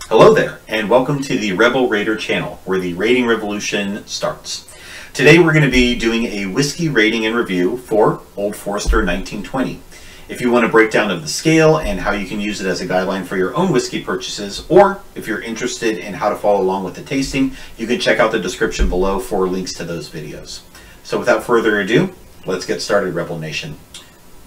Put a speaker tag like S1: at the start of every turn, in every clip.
S1: Hello there, and welcome to the Rebel Rater channel, where the rating revolution starts. Today we're going to be doing a whiskey rating and review for Old Forester 1920. If you want a breakdown of the scale and how you can use it as a guideline for your own whiskey purchases, or if you're interested in how to follow along with the tasting, you can check out the description below for links to those videos. So without further ado, let's get started, Rebel Nation.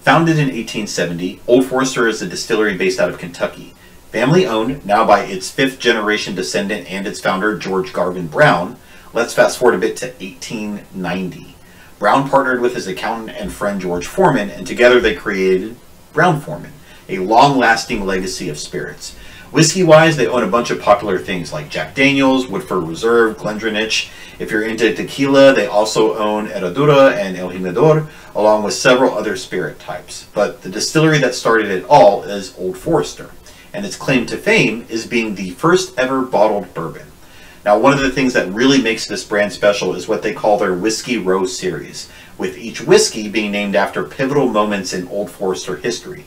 S1: Founded in 1870, Old Forester is a distillery based out of Kentucky. Family owned, now by its fifth generation descendant and its founder, George Garvin Brown. Let's fast forward a bit to 1890. Brown partnered with his accountant and friend George Foreman, and together they created Brown-Forman, a long-lasting legacy of spirits. Whiskey-wise, they own a bunch of popular things like Jack Daniels, Woodford Reserve, Glendronach. If you're into tequila, they also own Herradura and El Jimador, along with several other spirit types. But the distillery that started it all is Old Forester, and its claim to fame is being the first ever bottled bourbon. Now, one of the things that really makes this brand special is what they call their Whiskey Row series, with each whiskey being named after pivotal moments in Old Forester history.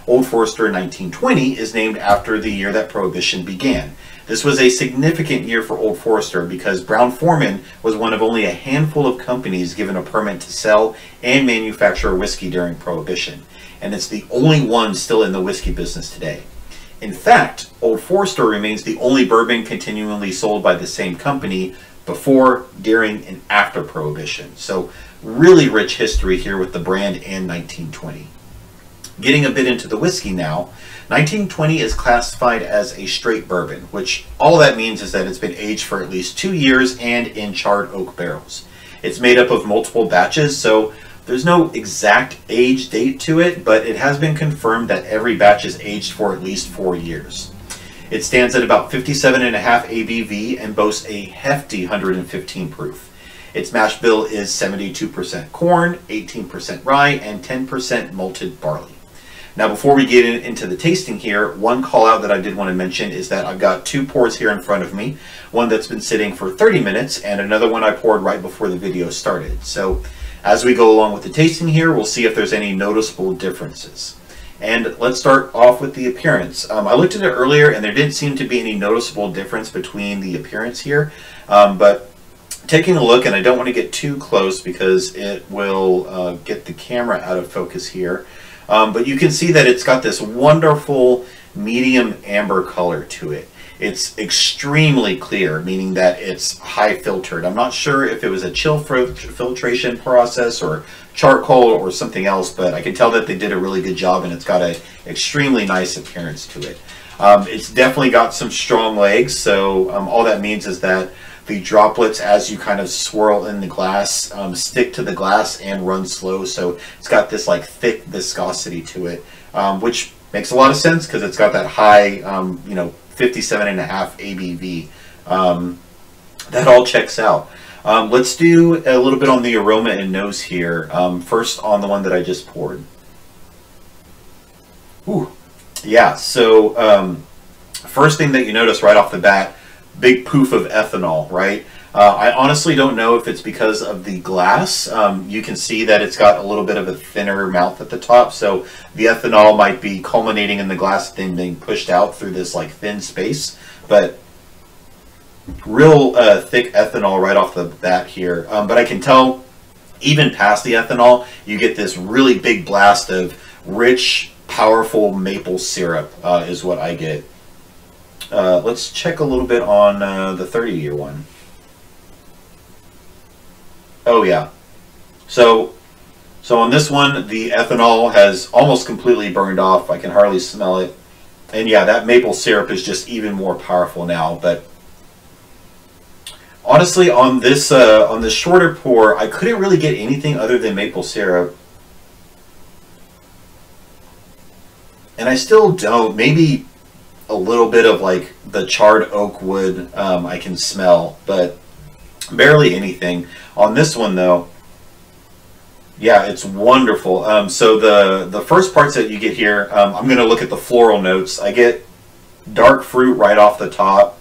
S1: Old Forester 1920 is named after the year that Prohibition began. This was a significant year for Old Forester because Brown-Forman was one of only a handful of companies given a permit to sell and manufacture whiskey during Prohibition, and it's the only one still in the whiskey business today. In fact, Old Forester remains the only bourbon continually sold by the same company before, during, and after Prohibition. So really rich history here with the brand and 1920. Getting a bit into the whiskey now, 1920 is classified as a straight bourbon, which all that means is that it's been aged for at least 2 years and in charred oak barrels. It's made up of multiple batches, so there's no exact age date to it, but it has been confirmed that every batch is aged for at least 4 years. It stands at about 57.5 ABV and boasts a hefty 115 proof. Its mash bill is 72% corn, 18% rye, and 10% malted barley. Now, before we get into the tasting here, one call out that I did want to mention is that I've got 2 pours here in front of me, one that's been sitting for 30 minutes and another one I poured right before the video started. So as we go along with the tasting here, we'll see if there's any noticeable differences. And let's start off with the appearance. I looked at it earlier and there didn't seem to be any noticeable difference between the appearance here, but taking a look, and I don't want to get too close because it will get the camera out of focus here, but you can see that it's got this wonderful medium amber color to it. It's extremely clear, meaning that it's high filtered. I'm not sure if it was a chill filtration process or charcoal or something else, but I can tell that they did a really good job and it's got an extremely nice appearance to it. It's definitely got some strong legs, so all that means is that the droplets, as you kind of swirl in the glass, stick to the glass and run slow, so it's got this like thick viscosity to it, which makes a lot of sense because it's got that high, 57.5 ABV. That all checks out. Let's do a little bit on the aroma and nose here. First on the one that I just poured. Ooh, yeah, so first thing that you notice right off the bat, big poof of ethanol, right? I honestly don't know if it's because of the glass. You can see that it's got a little bit of a thinner mouth at the top, so the ethanol might be culminating in the glass thing being pushed out through this like thin space, but real thick ethanol right off the bat here. But I can tell even past the ethanol, you get this really big blast of rich, powerful maple syrup is what I get. Let's check a little bit on the 30-year one. Oh yeah, so on this one the ethanol has almost completely burned off. I can hardly smell it, and yeah, that maple syrup is just even more powerful now. But honestly, on this shorter pour, I couldn't really get anything other than maple syrup, and I still don't. Maybe a little bit of like the charred oak wood I can smell, but barely anything. On this one though, yeah, it's wonderful. So the first parts that you get here, I'm going to look at the floral notes. I get dark fruit right off the top,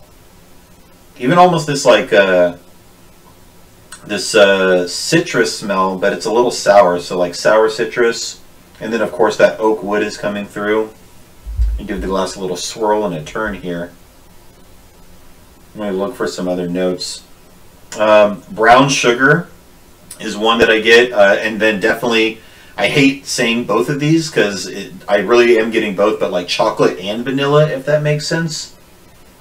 S1: even almost this like this citrus smell, but it's a little sour, so like sour citrus, and then of course that oak wood is coming through. You give the glass a little swirl and a turn here. I'm going to look for some other notes. Brown sugar is one that I get, and then definitely, I hate saying both of these because I really am getting both, but like chocolate and vanilla, if that makes sense.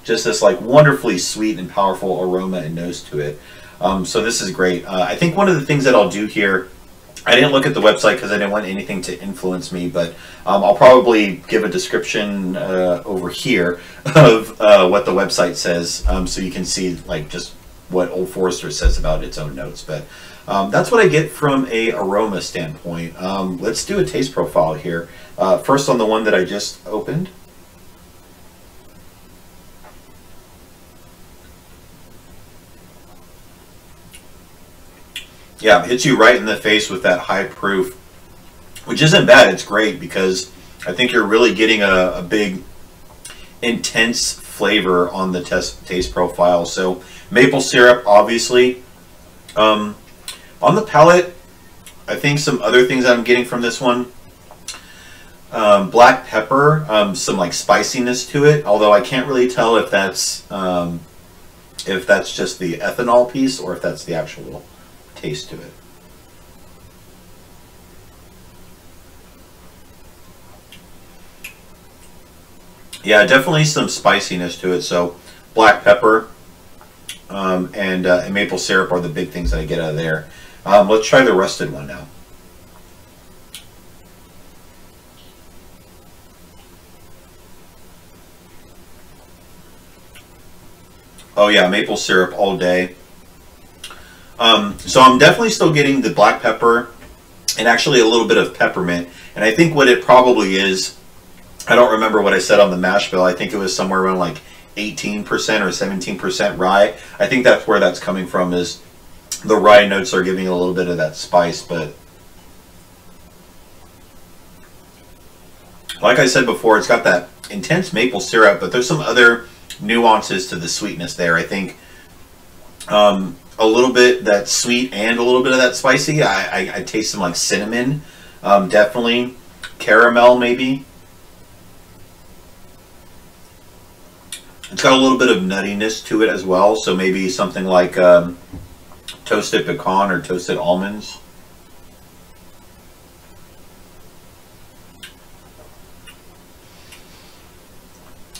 S1: Just this like wonderfully sweet and powerful aroma and nose to it. So this is great. I think one of the things that I'll do here, I didn't look at the website because I didn't want anything to influence me, but I'll probably give a description over here of what the website says, so you can see like just what Old Forester says about its own notes. But that's what I get from a aroma standpoint. Let's do a taste profile here. First on the one that I just opened. Yeah, it hits you right in the face with that high proof, which isn't bad. It's great because I think you're really getting a big, intense flavor on the taste profile. So maple syrup, obviously. On the palate, I think some other things I'm getting from this one. Black pepper, some like spiciness to it, although I can't really tell if that's just the ethanol piece or if that's the actual taste to it. Yeah, definitely some spiciness to it. So black pepper and maple syrup are the big things that I get out of there. Let's try the rusted one now. Oh yeah, maple syrup all day. So I'm definitely still getting the black pepper and actually a little bit of peppermint. And I think what it probably is, I don't remember what I said on the mash bill. I think it was somewhere around like 18% or 17% rye. I think that's where that's coming from, is the rye notes are giving a little bit of that spice. But like I said before, it's got that intense maple syrup, but there's some other nuances to the sweetness there. I think a little bit that sweet and a little bit of that spicy. I taste some like cinnamon, definitely caramel maybe. It's got a little bit of nuttiness to it as well, so maybe something like toasted pecan or toasted almonds.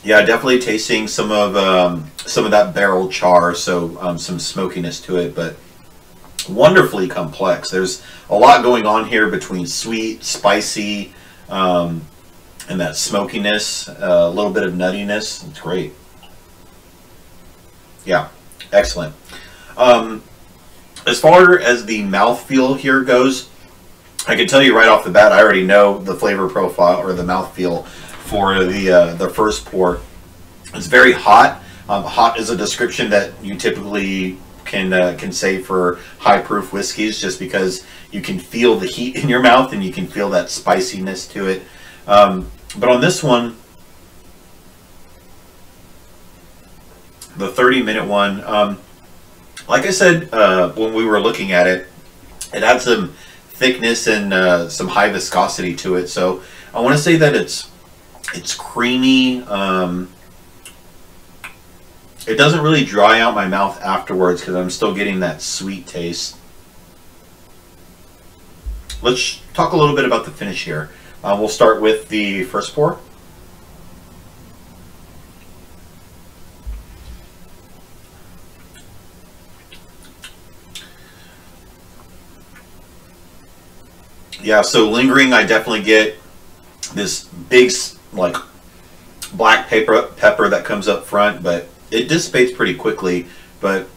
S1: Yeah, definitely tasting some of that barrel char, so some smokiness to it, but wonderfully complex. There's a lot going on here between sweet, spicy, and that smokiness, a little bit of nuttiness. It's great. Yeah, excellent. As far as the mouthfeel here goes, I can tell you right off the bat, I already know the flavor profile or the mouthfeel for the first pour. It's very hot. Hot is a description that you typically can say for high proof whiskeys, just because you can feel the heat in your mouth and you can feel that spiciness to it. But on this one, the 30-minute one, like I said when we were looking at it, it had some thickness and some high viscosity to it. So I want to say that it's creamy. It doesn't really dry out my mouth afterwards because I'm still getting that sweet taste. Let's talk a little bit about the finish here. We'll start with the first pour. Yeah, so lingering, I definitely get this big, like, black pepper that comes up front, but it dissipates pretty quickly. But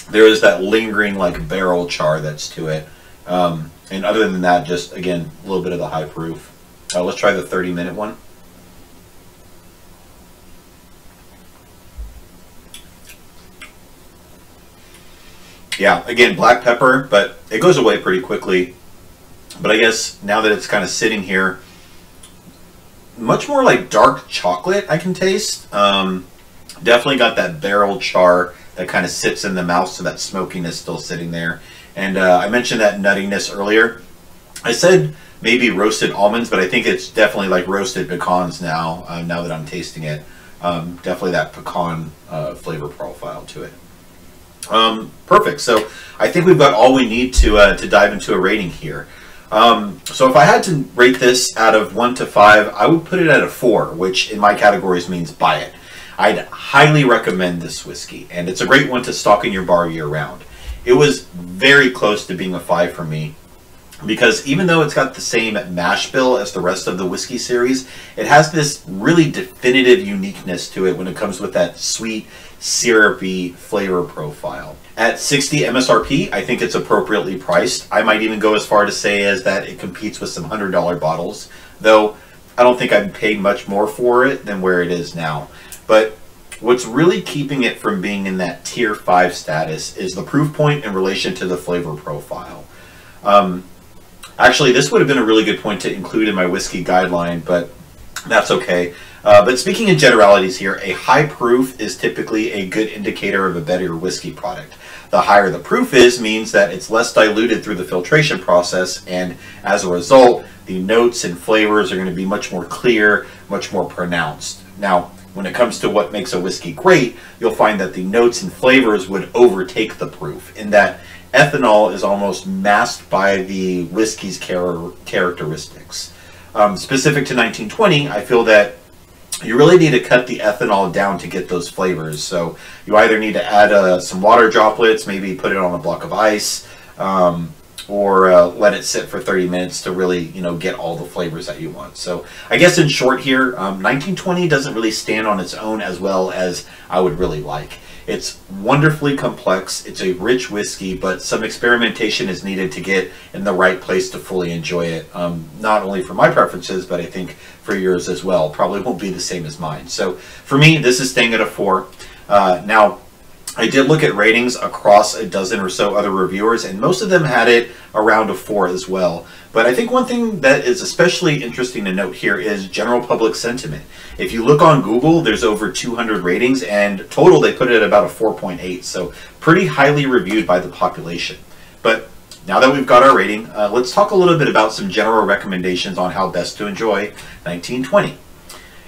S1: there is that lingering, like, barrel char that's to it. And other than that, just, again, a little bit of the high proof. Let's try the 30-minute one. Yeah, again, black pepper, but it goes away pretty quickly. But I guess now that it's kind of sitting here, much more like dark chocolate I can taste. Definitely got that barrel char that kind of sits in the mouth, so that smokiness still sitting there. And I mentioned that nuttiness earlier. I said maybe roasted almonds, but I think it's definitely like roasted pecans now, now that I'm tasting it. Definitely that pecan flavor profile to it. Perfect. So I think we've got all we need to dive into a rating here. So if I had to rate this out of 1 to 5, I would put it at a 4, which in my categories means buy it. I'd highly recommend this whiskey, and it's a great one to stock in your bar year round. It was very close to being a 5 for me, because even though it's got the same mash bill as the rest of the whiskey series, it has this really definitive uniqueness to it when it comes with that sweet, syrupy flavor profile. At 60 MSRP, I think it's appropriately priced. I might even go as far to say as that it competes with some $100 bottles, though I don't think I'd pay much more for it than where it is now. But what's really keeping it from being in that tier 5 status is the proof point in relation to the flavor profile. Actually, this would have been a really good point to include in my whiskey guideline, but that's okay. But speaking in generalities here, a high proof is typically a good indicator of a better whiskey product. The higher the proof is means that it's less diluted through the filtration process, and as a result, the notes and flavors are going to be much more clear, much more pronounced. Now, when it comes to what makes a whiskey great, you'll find that the notes and flavors would overtake the proof, in that ethanol is almost masked by the whiskey's characteristics. Specific to 1920, I feel that you really need to cut the ethanol down to get those flavors. So you either need to add some water droplets, maybe put it on a block of ice, or let it sit for 30 minutes to really, get all the flavors that you want. So I guess in short here, 1920 doesn't really stand on its own as well as I would really like. It's wonderfully complex, it's a rich whiskey, but some experimentation is needed to get in the right place to fully enjoy it. Not only for my preferences, but I think for yours as well. Probably won't be the same as mine. So for me, this is staying at a 4. Now, I did look at ratings across a dozen or so other reviewers, and most of them had it around a 4 as well. But I think one thing that is especially interesting to note here is general public sentiment. If you look on Google, there's over 200 ratings, and total they put it at about a 4.8, so pretty highly reviewed by the population. But now that we've got our rating, let's talk a little bit about some general recommendations on how best to enjoy 1920.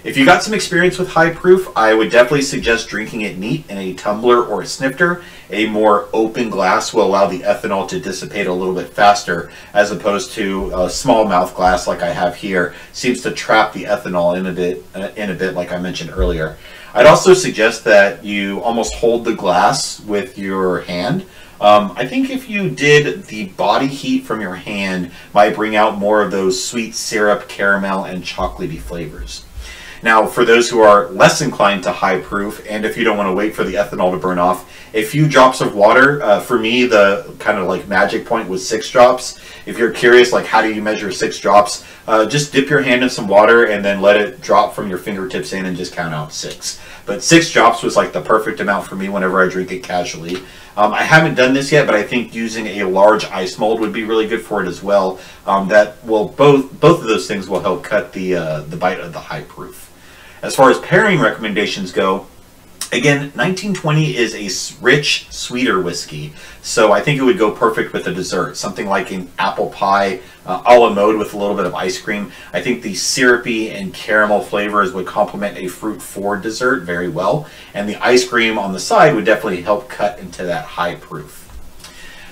S1: If you got some experience with high proof, I would definitely suggest drinking it neat in a tumbler or a snifter. A more open glass will allow the ethanol to dissipate a little bit faster, as opposed to a small mouth glass like I have here. Seems to trap the ethanol in a bit, like I mentioned earlier. I'd also suggest that you almost hold the glass with your hand. I think if you did, the body heat from your hand might bring out more of those sweet syrup, caramel, and chocolatey flavors. Now, for those who are less inclined to high proof, and if you don't want to wait for the ethanol to burn off, a few drops of water, for me, the kind of like magic point was 6 drops. If you're curious, like how do you measure 6 drops, just dip your hand in some water and then let it drop from your fingertips in and just count out 6. But 6 drops was like the perfect amount for me whenever I drink it casually. I haven't done this yet, but I think using a large ice mold would be really good for it as well. That will both of those things will help cut the bite of the high proof. As far as pairing recommendations go, again, 1920 is a rich, sweeter whiskey, so I think it would go perfect with a dessert. Something like an apple pie a la mode with a little bit of ice cream. I think the syrupy and caramel flavors would complement a fruit-forward dessert very well, and the ice cream on the side would definitely help cut into that high proof.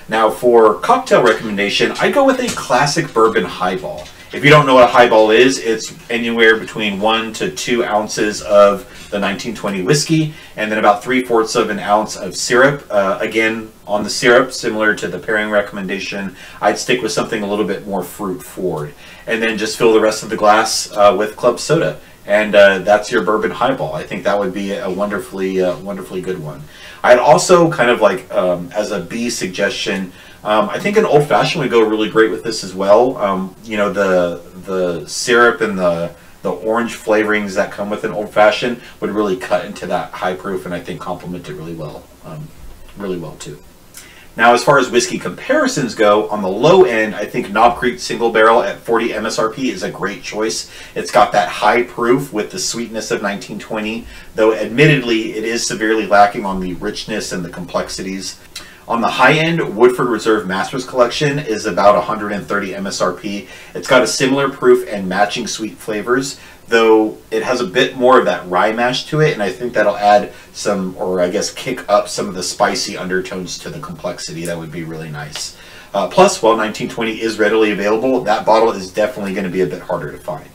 S1: Now, for cocktail recommendation, I go with a classic bourbon highball. If you don't know what a highball is, it's anywhere between 1 to 2 ounces of the 1920 whiskey, and then about 3/4 of an ounce of syrup. Again, on the syrup, similar to the pairing recommendation, I'd stick with something a little bit more fruit forward. And then just fill the rest of the glass with club soda. And that's your bourbon highball. I think that would be a wonderfully good one. I'd also kind of like, as a B suggestion, I think an old fashioned would go really great with this as well. You know, the syrup and the orange flavorings that come with an old fashioned would really cut into that high proof, and I think complement it really well too. Now, as far as whiskey comparisons go, on the low end, I think Knob Creek Single Barrel at 40 MSRP is a great choice. It's got that high proof with the sweetness of 1920, though admittedly it is severely lacking on the richness and the complexities. On the high end, Woodford Reserve Masters Collection is about 130 MSRP. It's got a similar proof and matching sweet flavors, though it has a bit more of that rye mash to it, and I think that'll add some, or I guess kick up some of the spicy undertones to the complexity. That would be really nice. Plus, while 1920 is readily available, that bottle is definitely going to be a bit harder to find.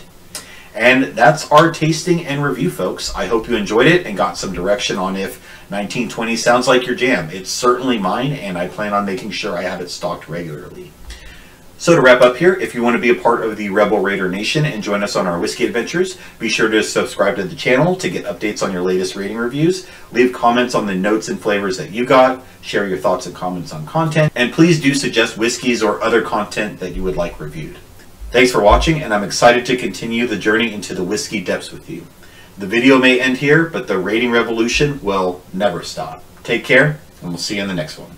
S1: And that's our tasting and review, folks. I hope you enjoyed it and got some direction on if 1920 sounds like your jam. It's certainly mine, and I plan on making sure I have it stocked regularly. So to wrap up here, if you want to be a part of the Rebel Raider Nation and join us on our whiskey adventures, be sure to subscribe to the channel to get updates on your latest rating reviews. Leave comments on the notes and flavors that you got. Share your thoughts and comments on content. And please do suggest whiskeys or other content that you would like reviewed. Thanks for watching, and I'm excited to continue the journey into the whiskey depths with you. The video may end here, but the rating revolution will never stop. Take care, and we'll see you in the next one.